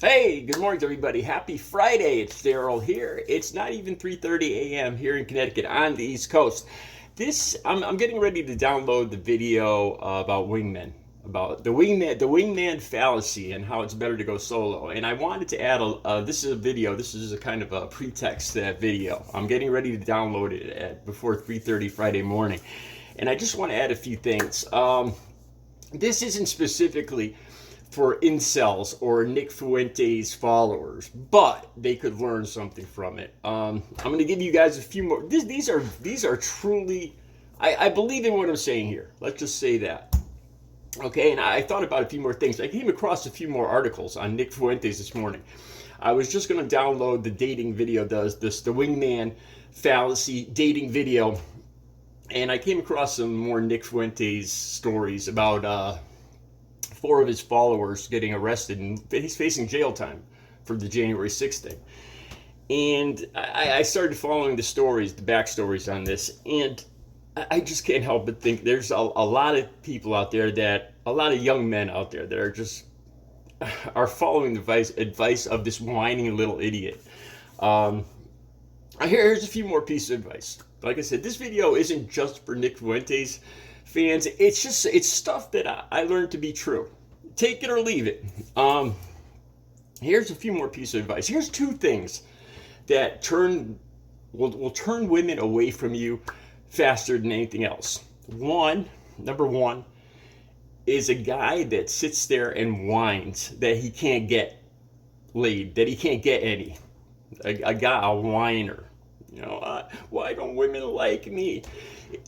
Hey, good morning, everybody. Happy Friday. It's Daryl here. It's not even 3:30 a.m. here in Connecticut on the East Coast. I'm getting ready to download the video about wingmen, about the wingman fallacy, and how it's better to go solo. And I wanted to add this is a video. This is a kind of a pretext to that video. I'm getting ready to download it before 3:30 Friday morning, and I just want to add a few things. This isn't specifically for incels or Nick Fuentes followers, but they could learn something from it. I'm going to give you guys a few more. These are truly. I believe in what I'm saying here. Let's just say that. Okay, and I thought about a few more things. I came across a few more articles on Nick Fuentes this morning. I was just going to download the dating video, the wingman fallacy dating video, and I came across some more Nick Fuentes stories about four of his followers getting arrested, and he's facing jail time for the January 6th thing. And I started following the stories, the backstories on this, and I just can't help but think there's a lot of people out there a lot of young men out there that are following the advice of this whining little idiot. Here's a few more pieces of advice. Like I said, this video isn't just for Nick Fuentes fans. It's stuff that I learned to be true. Take it or leave it. Here's a few more pieces of advice. Here's two things that will turn women away from you faster than anything else. Number one, is a guy that sits there and whines that he can't get laid, that he can't get any. A whiner. Why don't women like me?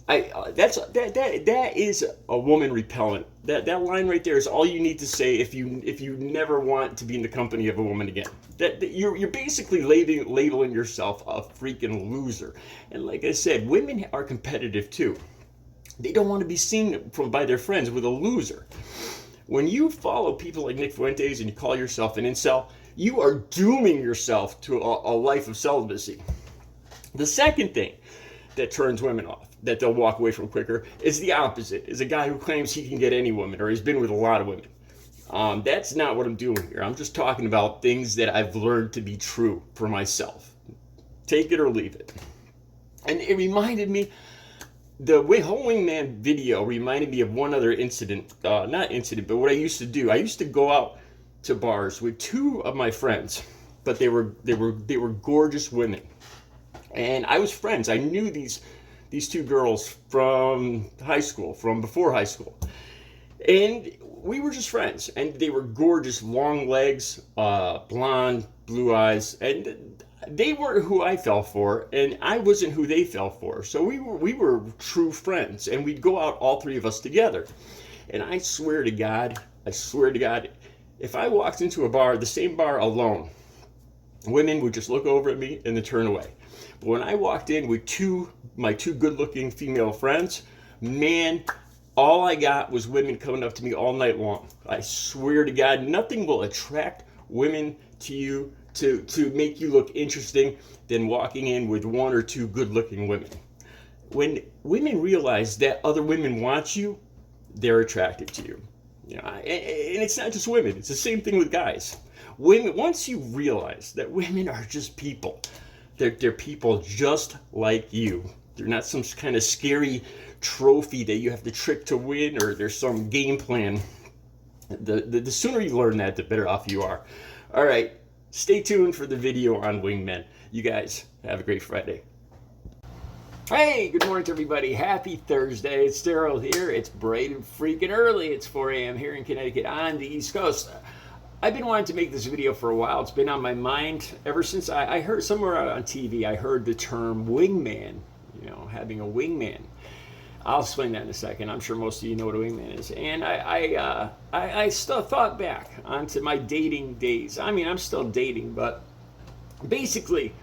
That is a woman repellent. That line right there is all you need to say if you never want to be in the company of a woman again. That you're basically labeling yourself a freaking loser. And like I said, women are competitive too. They don't want to be seen by their friends with a loser. When you follow people like Nick Fuentes and you call yourself an incel, you are dooming yourself to a life of celibacy. The second thing that turns women off, that they'll walk away from quicker, is the opposite. Is a guy who claims he can get any woman, or he's been with a lot of women. That's not what I'm doing here. I'm just talking about things that I've learned to be true for myself. Take it or leave it. And it reminded me, the whole wingman video reminded me of one other incident. Not incident, but what I used to do. I used to go out to bars with two of my friends, but they were gorgeous women. And I was friends. I knew these two girls from high school, from before high school. And we were just friends. And they were gorgeous, long legs, blonde, blue eyes. And they weren't who I fell for, and I wasn't who they fell for. So we were true friends. And we'd go out, all three of us together. And I swear to God, if I walked into a bar, the same bar alone, women would just look over at me and then turn away. But when I walked in with my two good-looking female friends, man, all I got was women coming up to me all night long. I swear to God, nothing will attract women to you to make you look interesting than walking in with one or two good-looking women. When women realize that other women want you, they're attracted to you. And it's not just women. It's the same thing with guys. Women, once you realize that women are just people, they're people just like you. They're not some kind of scary trophy that you have to trick to win, or there's some game plan. The sooner you learn that, the better off you are. All right, stay tuned for the video on wingmen. You guys have a great Friday. Hey, good morning to everybody. Happy Thursday. It's Daryl here. It's bright and freaking early. It's 4 a.m. here in Connecticut on the East Coast. I've been wanting to make this video for a while. It's been on my mind ever since I heard somewhere on TV, I heard the term wingman, having a wingman. I'll explain that in a second. I'm sure most of you know what a wingman is. And I still thought back onto my dating days. I mean, I'm still dating, but basically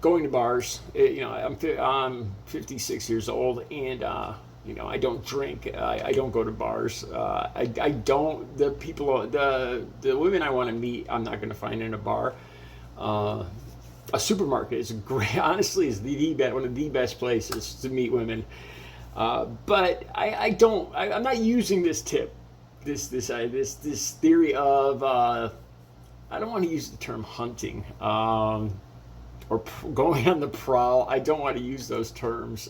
going to bars. I'm 56 years old, and I don't drink. I don't go to bars. I don't. The women I want to meet, I'm not going to find in a bar. A supermarket is honestly, is one of the best places to meet women. But I'm not using this tip, this theory of I don't want to use the term hunting, or going on the prowl. I don't want to use those terms.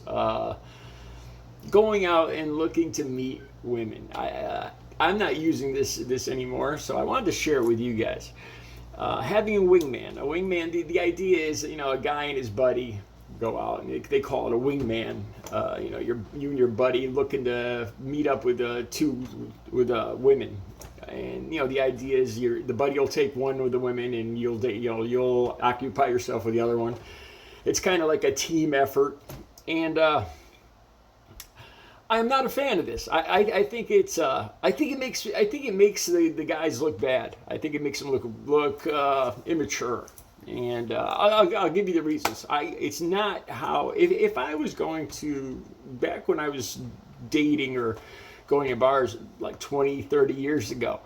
Going out and looking to meet women. I'm not using this anymore, so I wanted to share it with you guys. Having a wingman. The idea is, a guy and his buddy go out, and they call it a wingman. You and your buddy looking to meet up with women, and the idea is the buddy will take one of the women, and you'll occupy yourself with the other one. It's kind of like a team effort, and I'm not a fan of this. I think it makes the guys look bad. I think it makes them look immature. And I'll give you the reasons. It's not how, if I was going to, back when I was dating or going to bars like 20, 30 years ago,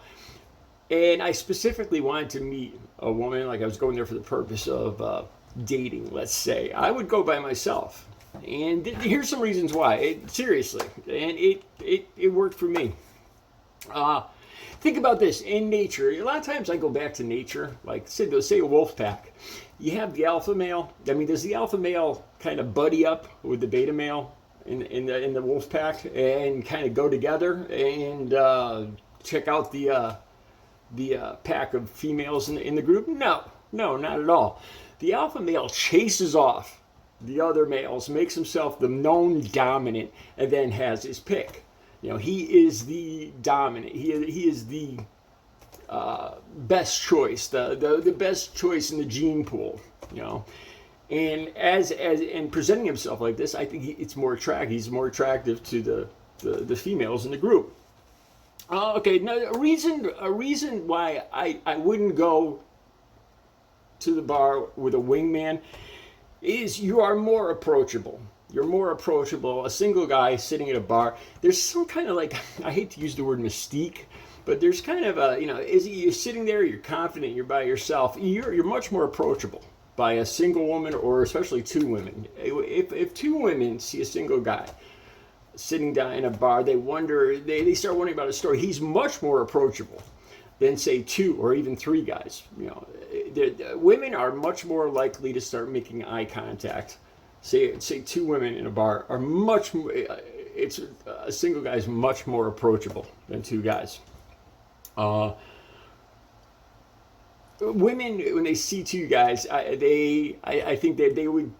and I specifically wanted to meet a woman, like I was going there for the purpose of dating, let's say, I would go by myself. And here's some reasons why. Seriously, and it worked for me. Think about this. In nature, a lot of times I go back to nature, like say a wolf pack. You have the alpha male. I mean, does the alpha male kind of buddy up with the beta male in the wolf pack and kind of go together and check out the pack of females in the group? No, not at all. The alpha male chases off the other males, makes himself the known dominant, and then has his pick. He is the dominant. He is the best choice, the best choice in the gene pool. And as presenting himself like this, I think it's more attractive. He's more attractive to the females in the group. Okay, now a reason why I wouldn't go to the bar with a wingman is you are more approachable. You're more approachable. A single guy sitting at a bar, there's some kind of like, I hate to use the word mystique, but there's kind of you're sitting there, you're confident, you're by yourself, you're much more approachable by a single woman, or especially two women. If two women see a single guy sitting down in a bar, they start wondering about his story. He's much more approachable than say two or even three guys. Women are much more likely to start making eye contact. Say two women in a bar are much more. A single guy is much more approachable than two guys. Women, when they see two guys, I think that they would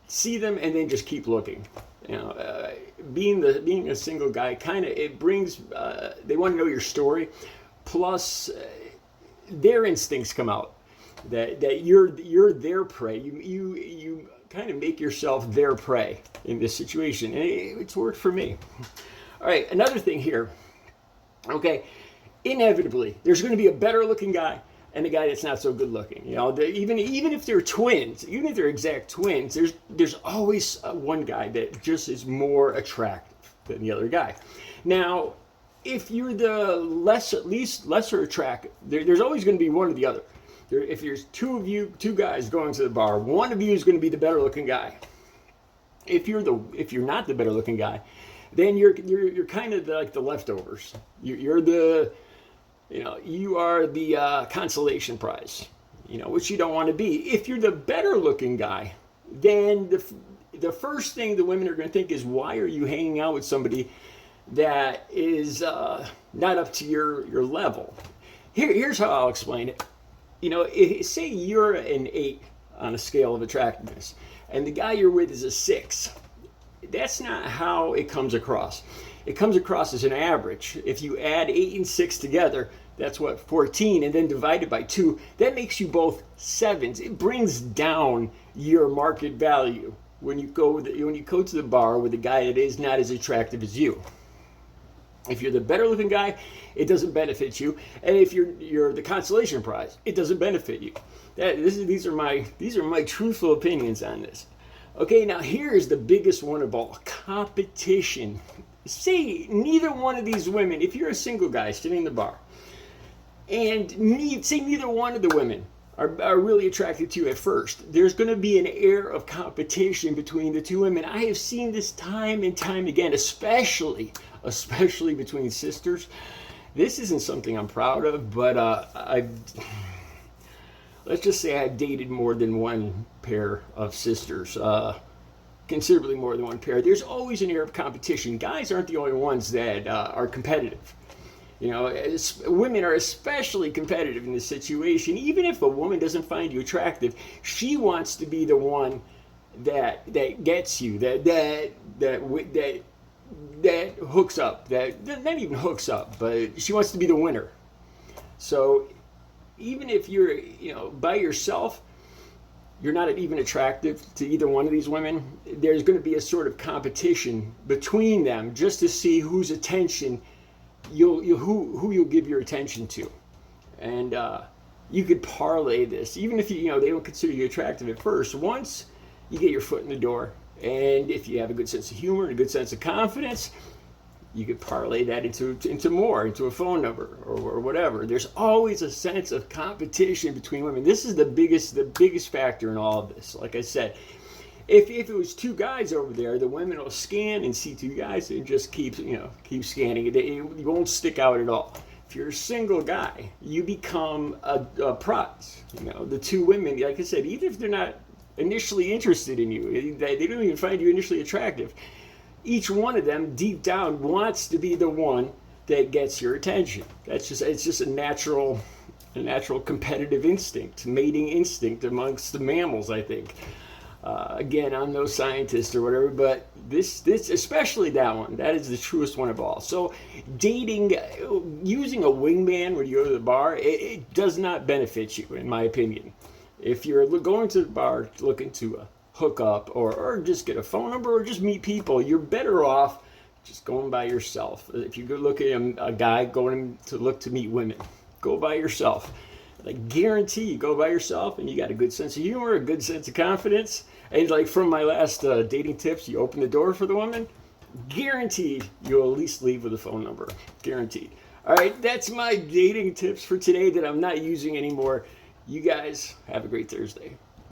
see them and then just keep looking. Being a single guy, it brings. They want to know your story. Plus, their instincts come out that you're their prey. You kind of make yourself their prey in this situation, and it's worked for me. All right, another thing here. Okay, inevitably, there's going to be a better looking guy and a guy that's not so good looking. Even if they're twins, even if they're exact twins, there's always one guy that just is more attractive than the other guy. Now, if you're the lesser attractive, there's always going to be one or the other. If there's two guys going to the bar, one of you is going to be the better looking guy. If you're not the better looking guy, then you're kind of like the leftovers. You are the consolation prize, which you don't want to be. If you're the better looking guy, then the first thing the women are going to think is, why are you hanging out with somebody that is not up to your level? Here's how I'll explain it. Say you're an 8 on a scale of attractiveness, and the guy you're with is a 6. That's not how it comes across. It comes across as an average. If you add 8 and 6 together, that's 14, and then divided by 2, that makes you both 7s. It brings down your market value when you go to the bar with a guy that is not as attractive as you. If you're the better looking guy, it doesn't benefit you, and if you're the consolation prize, it doesn't benefit you. These are my truthful opinions on this. Okay, now here's the biggest one of all: competition. Say neither one of these women, if you're a single guy sitting in the bar, and say neither one of the women are really attracted to you at first, there's going to be an air of competition between the two women. I have seen this time and time again, especially between sisters. This isn't something I'm proud of, but let's just say I dated more than one pair of sisters, considerably more than one pair. There's always an air of competition. Guys aren't the only ones that are competitive. You know, women are especially competitive in this situation. Even if a woman doesn't find you attractive, she wants to be the one that gets you, that hooks up, that not even hooks up, but she wants to be the winner. So even if you're, you know, by yourself, you're not even attractive to either one of these women, there's going to be a sort of competition between them just to see whose attention who you'll give your attention to. And you could parlay this, even if they don't consider you attractive at first. Once you get your foot in the door, and if you have a good sense of humor and a good sense of confidence, you could parlay that into a phone number or whatever. There's always a sense of competition between women. This is the biggest factor in all of this. Like I said, if it was two guys over there, the women will scan and see two guys and just keep scanning. You won't stick out at all. If you're a single guy, you become a prize. The two women, like I said, even if they're not initially interested in you, they don't even find you initially attractive, each one of them deep down wants to be the one that gets your attention. It's just a natural competitive instinct, mating instinct amongst the mammals, I think. Again, I'm no scientist or whatever, but this especially that one, that is the truest one of all. So dating, using a wingman when you go to the bar, it does not benefit you, in my opinion. If you're going to the bar looking to hook up or just get a phone number or just meet people, you're better off just going by yourself. If you go look at a guy going to meet women, go by yourself. Like, guarantee you go by yourself and you got a good sense of humor, a good sense of confidence. And like from my last dating tips, you open the door for the woman, guaranteed you'll at least leave with a phone number. Guaranteed. All right, that's my dating tips for today that I'm not using anymore. You guys have a great Thursday.